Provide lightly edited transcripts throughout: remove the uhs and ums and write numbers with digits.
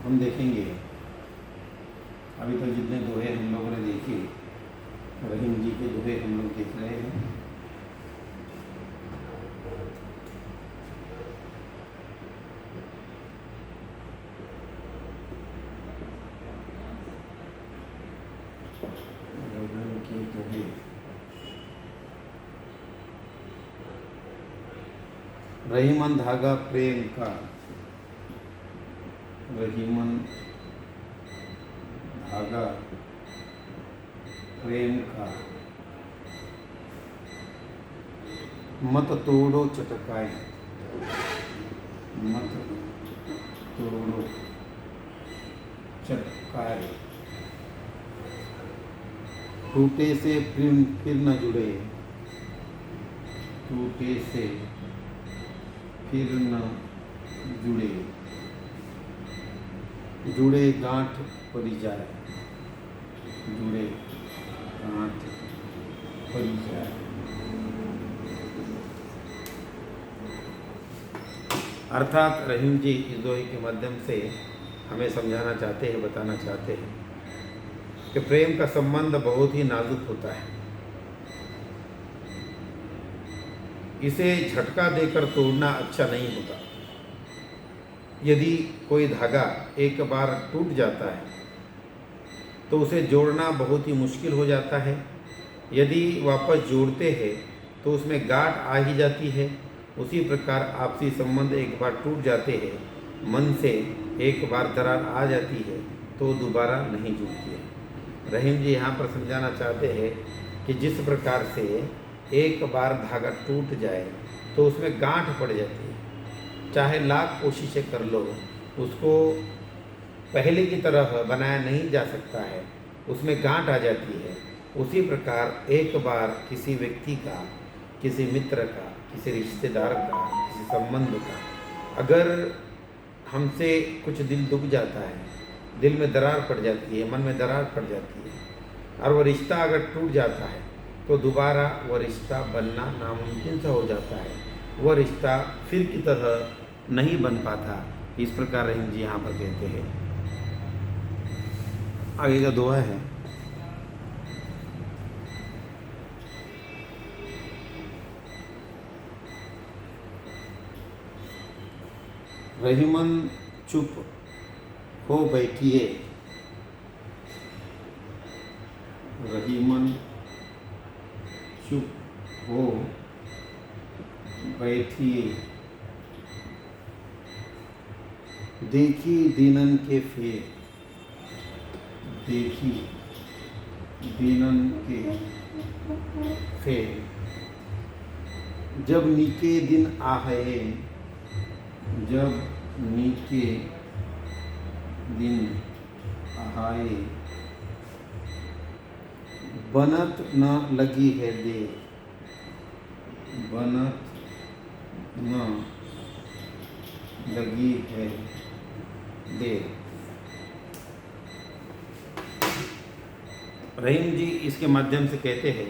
हम देखेंगे। अभी तक जितने दोहे हम लोगों ने देखे, रहीम जी के दोहे हम लोग देख रहे हैं। रहीम के दोहे। रहीमन धागा प्रेम का, रहीमन धागा प्रेम का, मत तोड़ो चटकाए, मत तोड़ो चटकाए, टूटे से फिर न जुड़े, टूटे से फिर न जुड़े, जुड़े गांठ पड़ी जाए, जुड़े गांठ पड़ी जाए। अर्थात रहीम जी इस दोहे के माध्यम से हमें समझाना चाहते हैं, बताना चाहते हैं कि प्रेम का संबंध बहुत ही नाजुक होता है। इसे झटका देकर तोड़ना अच्छा नहीं होता। यदि कोई धागा एक बार टूट जाता है तो उसे जोड़ना बहुत ही मुश्किल हो जाता है। यदि वापस जोड़ते हैं तो उसमें गांठ आ ही जाती है। उसी प्रकार आपसी संबंध एक बार टूट जाते हैं, मन से एक बार दरार आ जाती है तो दोबारा नहीं जुड़ती है। रहीम जी यहाँ पर समझाना चाहते हैं कि जिस प्रकार से एक बार धागा टूट जाए तो उसमें गांठ पड़ जाती है। चाहे लाख कोशिशें कर लो, उसको पहले की तरह बनाया नहीं जा सकता है, उसमें गांठ आ जाती है। उसी प्रकार एक बार किसी व्यक्ति का, किसी मित्र का, किसी रिश्तेदार का, किसी संबंध का अगर हमसे कुछ दिल दुख जाता है, दिल में दरार पड़ जाती है, मन में दरार पड़ जाती है और वह रिश्ता अगर टूट जाता है तो दोबारा वह रिश्ता बनना नामुमकिन सा हो जाता है। वह रिश्ता फिर की तरह नहीं बन पाता। इस प्रकार रहीम जी यहाँ पर कहते हैं। आगे का दोहा है, रहीमन चुप हो बैठिए, रहीमन चुप हो बैठिए, देखी दीनन के फेर, देखी दीनन के फेर, जब नीके दिन आहे, जब नीके दिन आए, बनत न लगी है देर, बनत न लगी है देर। रहीम जी इसके माध्यम से कहते हैं,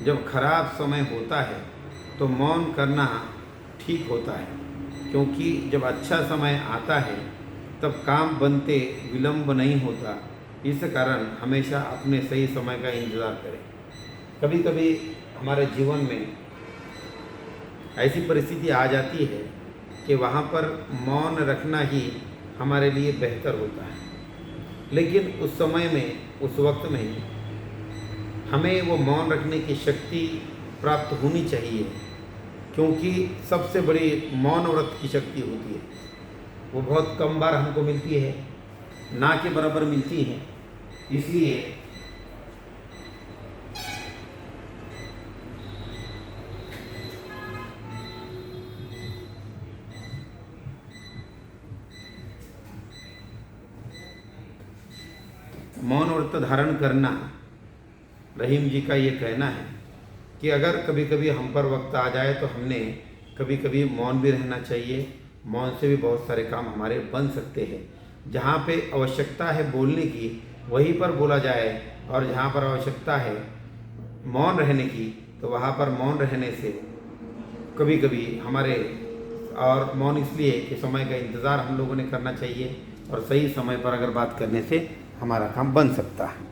जब खराब समय होता है तो मौन करना ठीक होता है, क्योंकि जब अच्छा समय आता है तब काम बनते विलंब नहीं होता। इस कारण हमेशा अपने सही समय का इंतज़ार करें। कभी कभी हमारे जीवन में ऐसी परिस्थिति आ जाती है कि वहाँ पर मौन रखना ही हमारे लिए बेहतर होता है, लेकिन उस समय में, उस वक्त में हमें वो मौन रखने की शक्ति प्राप्त होनी चाहिए, क्योंकि सबसे बड़ी मौन व्रत की शक्ति होती है। वो बहुत कम बार हमको मिलती है, ना के बराबर मिलती है। इसलिए मौन व्रत धारण करना, रहीम जी का ये कहना है कि अगर कभी कभी हम पर वक्त आ जाए तो हमने कभी कभी मौन भी रहना चाहिए। मौन से भी बहुत सारे काम हमारे बन सकते हैं। जहाँ पे आवश्यकता है बोलने की वहीं पर बोला जाए, और जहाँ पर आवश्यकता है मौन रहने की तो वहाँ पर मौन रहने से कभी कभी हमारे, और मौन इसलिए कि समय का इंतज़ार हम लोगों ने करना चाहिए। और सही समय पर अगर बात करने से हमारा काम बन सकता है।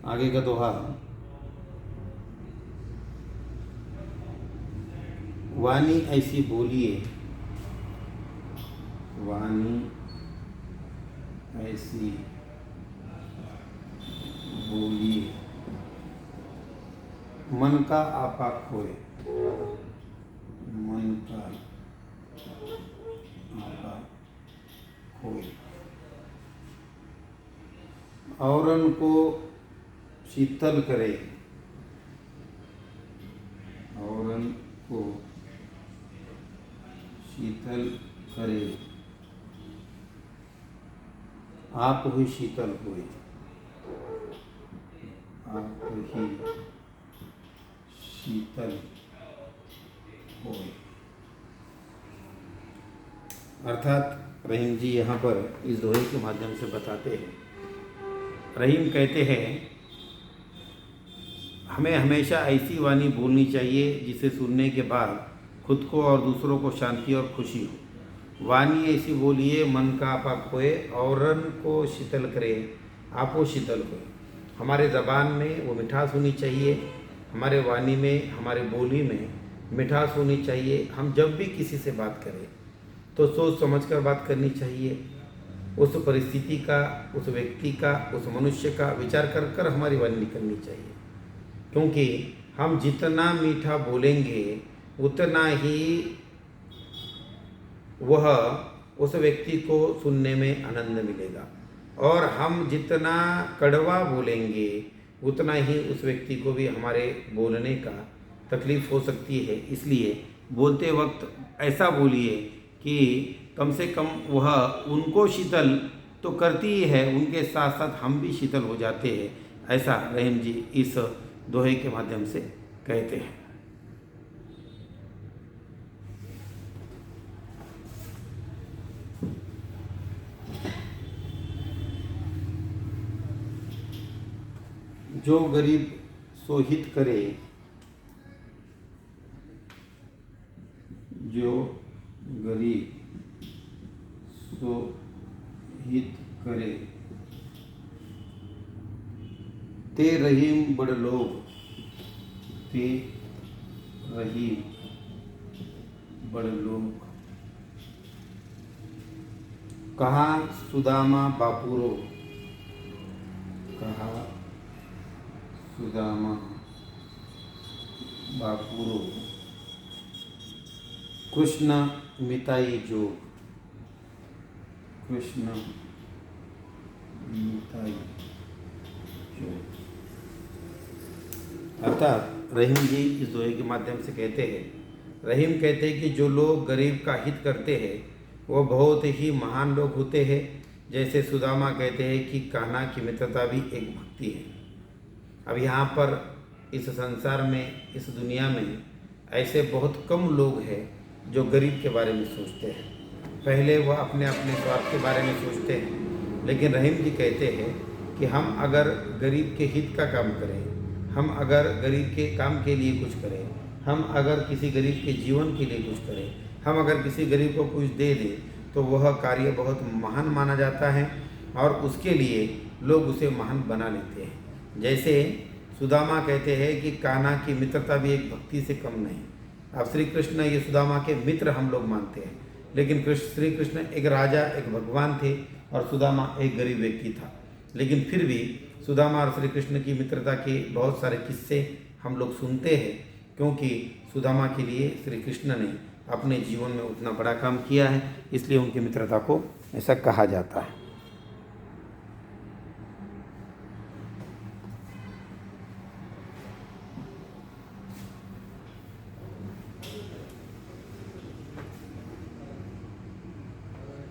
आगे का दोहा, वाणी ऐसी बोलिए, वाणी ऐसी बोलिए, मन का आपा खोए, मन का आपा खोए, औरन को शीतल करे, औरन को शीतल करे, आप ही शीतल हुए, आप ही शीतल हुए। अर्थात रहीम जी यहाँ पर इस दोहे के माध्यम से बताते हैं, रहीम कहते हैं हमें हमेशा ऐसी वाणी बोलनी चाहिए जिसे सुनने के बाद खुद को और दूसरों को शांति और खुशी हो। वाणी ऐसी बोलिए, मन का आपा खोए, औरन को शीतल करे, आपो शीतल होए। हमारे ज़बान में वो मिठास होनी चाहिए, हमारे वाणी में, हमारे बोली में मिठास होनी चाहिए। हम जब भी किसी से बात करें तो सोच समझ कर बात करनी चाहिए। उस परिस्थिति का, उस व्यक्ति का, उस मनुष्य का विचार कर कर हमारी वाणी निकलनी चाहिए, क्योंकि हम जितना मीठा बोलेंगे उतना ही वह उस व्यक्ति को सुनने में आनंद मिलेगा, और हम जितना कड़वा बोलेंगे उतना ही उस व्यक्ति को भी हमारे बोलने का तकलीफ़ हो सकती है। इसलिए बोलते वक्त ऐसा बोलिए कि कम से कम वह उनको शीतल तो करती ही है, उनके साथ साथ हम भी शीतल हो जाते हैं। ऐसा रहीम जी इस दोहे के माध्यम से कहते हैं। जो गरीब सो हित करे, जो गरीब सो हित करे, ते रहीम बड़ लोग, ते रहीम बड़ लोग। कहा सुदामा बापुरो, कहा सुदामा बापुरो, कृष्ण मिताई जोग, कृष्ण मिताई जोग। अर्थात रहीम जी इस दोहे के माध्यम से कहते हैं, रहीम कहते हैं कि जो लोग गरीब का हित करते हैं वो बहुत ही महान लोग होते हैं। जैसे सुदामा कहते हैं कि कान्हा की मित्रता भी एक भक्ति है। अब यहाँ पर इस संसार में, इस दुनिया में ऐसे बहुत कम लोग हैं जो गरीब के बारे में सोचते हैं। पहले वह अपने अपने स्वार्थ के बारे में सोचते हैं, लेकिन रहीम जी कहते हैं कि हम अगर गरीब के हित का काम करें, हम अगर गरीब के काम के लिए कुछ करें, हम अगर किसी गरीब के जीवन के लिए कुछ करें, हम अगर किसी गरीब को कुछ दे दें तो वह कार्य बहुत महान माना जाता है और उसके लिए लोग उसे महान बना लेते हैं। जैसे सुदामा कहते हैं कि कान्हा की मित्रता भी एक भक्ति से कम नहीं। अब श्री कृष्ण ये सुदामा के मित्र हम लोग मानते हैं, लेकिन श्री कृष्ण एक राजा, एक भगवान थे और सुदामा एक गरीब व्यक्ति था। लेकिन फिर भी सुदामा और श्री कृष्ण की मित्रता के बहुत सारे किस्से हम लोग सुनते हैं, क्योंकि सुदामा के लिए श्री कृष्ण ने अपने जीवन में उतना बड़ा काम किया है, इसलिए उनकी मित्रता को ऐसा कहा जाता है।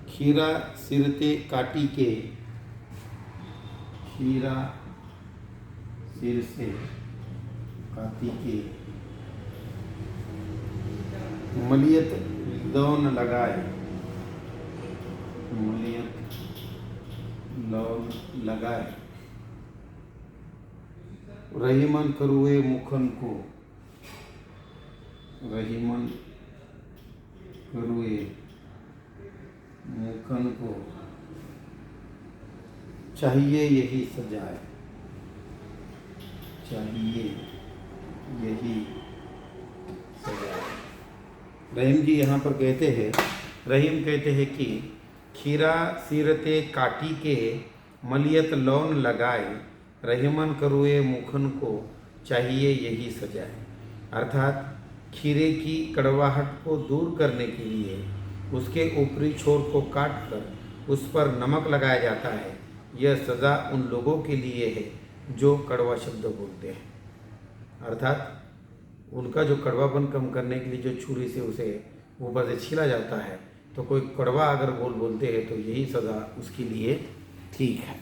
खीरा सिरते काटी के, खीरा सिर से काटी के, मलियत दौन लगाए, मलियत लौन लगाए, रहीमन करुए मुखन को, रहीमन करुए मुखन को, चाहिए यही सजाए, चाहिए यही सजाए। रहीम जी यहाँ पर कहते हैं, रहीम कहते हैं कि खीरा सीरते काटी के मलियत लौन लगाए, रहीमन करुए मुखन को, चाहिए यही सजाए। अर्थात खीरे की कड़वाहट को दूर करने के लिए उसके ऊपरी छोर को काट कर उस पर नमक लगाया जाता है। यह सज़ा उन लोगों के लिए है जो कड़वा शब्द बोलते हैं। अर्थात उनका जो कड़वापन कम करने के लिए जो छुरी से उसे ऊपर से छीला जाता है, तो कोई कड़वा अगर बोलते हैं तो यही सज़ा उसके लिए ठीक है।